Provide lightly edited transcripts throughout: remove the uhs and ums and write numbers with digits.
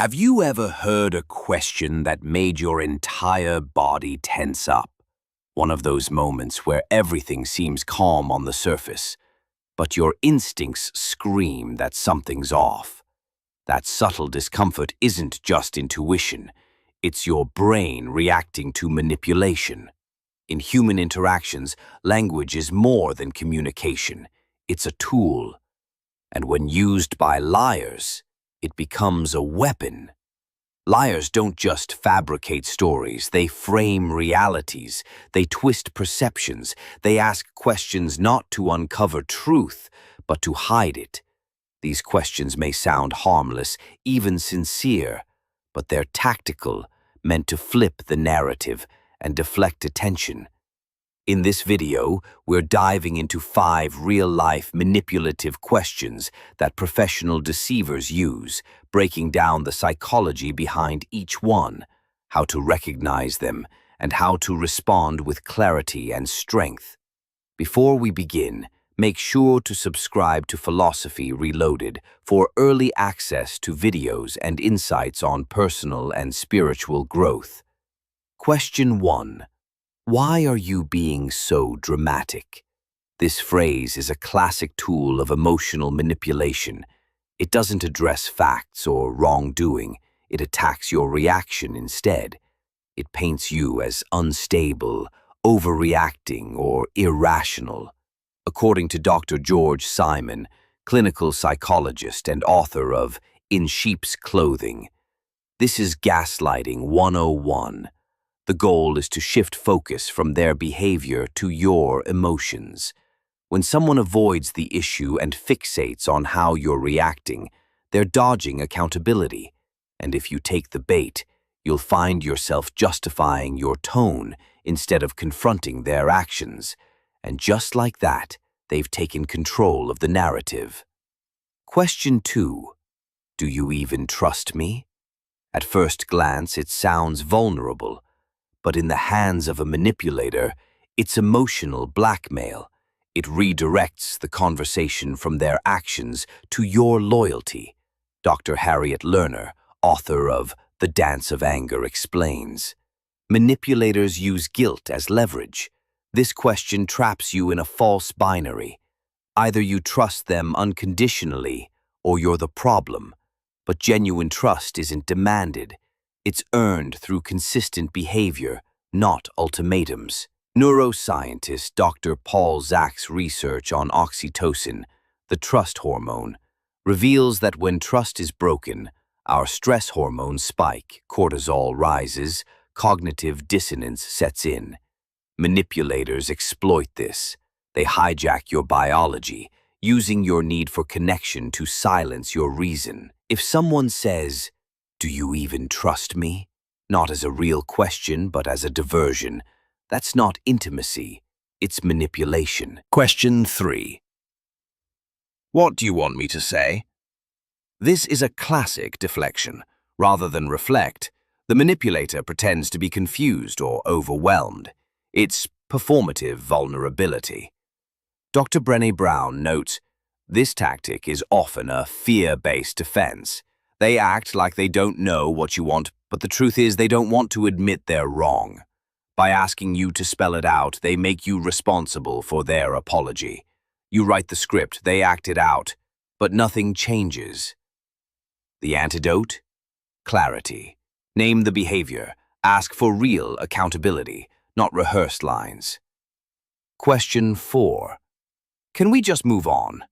Have you ever heard a question that made your entire body tense up? One of those moments where everything seems calm on the surface, but your instincts scream that something's off. That subtle discomfort isn't just intuition, it's your brain reacting to manipulation. In human interactions, language is more than communication. It's a tool. And when used by liars, it becomes a weapon. Liars don't just fabricate stories, they frame realities, they twist perceptions, they ask questions not to uncover truth, but to hide it. These questions may sound harmless, even sincere, but they're tactical, meant to flip the narrative and deflect attention. In this video, we're diving into 5 real-life manipulative questions that professional deceivers use, breaking down the psychology behind each one, how to recognize them, and how to respond with clarity and strength. Before we begin, make sure to subscribe to Philosophy Reloaded for early access to videos and insights on personal and spiritual growth. Question 1. Why are you being so dramatic? This phrase is a classic tool of emotional manipulation. It doesn't address facts or wrongdoing. It attacks your reaction instead. It paints you as unstable, overreacting, or irrational. According to Dr. George Simon, clinical psychologist and author of In Sheep's Clothing, this is Gaslighting 101. The goal is to shift focus from their behavior to your emotions. When someone avoids the issue and fixates on how you're reacting, they're dodging accountability. And if you take the bait, you'll find yourself justifying your tone instead of confronting their actions. And just like that, they've taken control of the narrative. Question 2. Do you even trust me? At first glance, it sounds vulnerable. But in the hands of a manipulator, it's emotional blackmail. It redirects the conversation from their actions to your loyalty. Dr. Harriet Lerner, author of The Dance of Anger, explains. Manipulators use guilt as leverage. This question traps you in a false binary. Either you trust them unconditionally, or you're the problem. But genuine trust isn't demanded. It's earned through consistent behavior, not ultimatums. Neuroscientist Dr. Paul Zach's research on oxytocin, the trust hormone, reveals that when trust is broken, our stress hormones spike, cortisol rises, cognitive dissonance sets in. Manipulators exploit this. They hijack your biology, using your need for connection to silence your reason. If someone says, "Do you even trust me?" not as a real question, but as a diversion, that's not intimacy, it's manipulation. Question 3. What do you want me to say? This is a classic deflection. Rather than reflect, the manipulator pretends to be confused or overwhelmed. It's performative vulnerability. Dr. Brené Brown notes, this tactic is often a fear-based defense. They act like they don't know what you want, but the truth is they don't want to admit they're wrong. By asking you to spell it out, they make you responsible for their apology. You write the script, they act it out, but nothing changes. The antidote? Clarity. Name the behavior. Ask for real accountability, not rehearsed lines. Question 4. Can we just move on?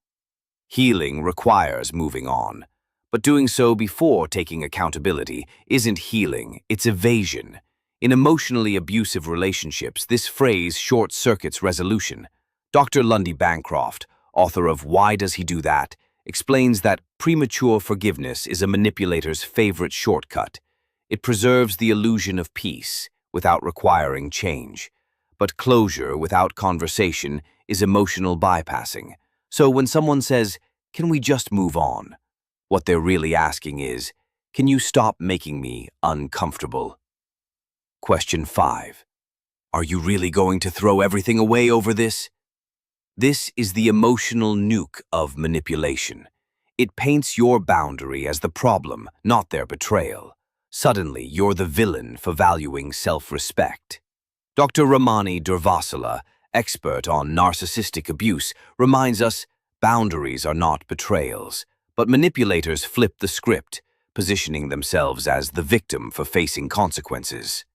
Healing requires moving on. But doing so before taking accountability isn't healing, it's evasion. In emotionally abusive relationships, this phrase short-circuits resolution. Dr. Lundy Bancroft, author of Why Does He Do That?, explains that premature forgiveness is a manipulator's favorite shortcut. It preserves the illusion of peace without requiring change. But closure without conversation is emotional bypassing. So when someone says, "Can we just move on?" what they're really asking is, "Can you stop making me uncomfortable?" Question 5. Are you really going to throw everything away over this? This is the emotional nuke of manipulation. It paints your boundary as the problem, not their betrayal. Suddenly, you're the villain for valuing self-respect. Dr. Ramani Durvasula, expert on narcissistic abuse, reminds us boundaries are not betrayals, but manipulators flip the script, positioning themselves as the victim for facing consequences.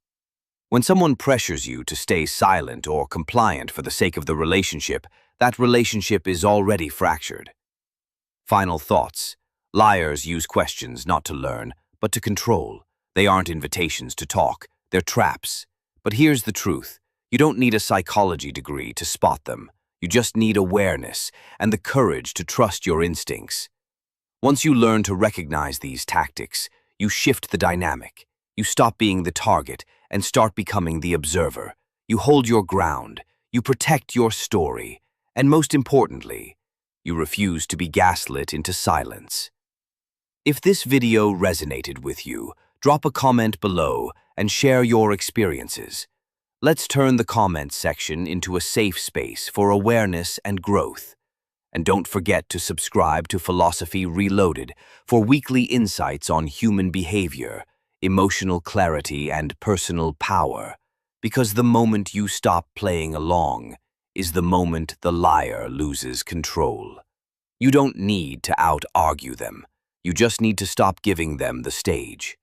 When someone pressures you to stay silent or compliant for the sake of the relationship, that relationship is already fractured. Final thoughts. Liars use questions not to learn, but to control. They aren't invitations to talk, they're traps. But here's the truth. You don't need a psychology degree to spot them. You just need awareness and the courage to trust your instincts. Once you learn to recognize these tactics, you shift the dynamic. You stop being the target and start becoming the observer. You hold your ground. You protect your story. And most importantly, you refuse to be gaslit into silence. If this video resonated with you, drop a comment below and share your experiences. Let's turn the comments section into a safe space for awareness and growth. And don't forget to subscribe to Philosophy Reloaded for weekly insights on human behavior, emotional clarity, and personal power. Because the moment you stop playing along is the moment the liar loses control. You don't need to out-argue them. You just need to stop giving them the stage.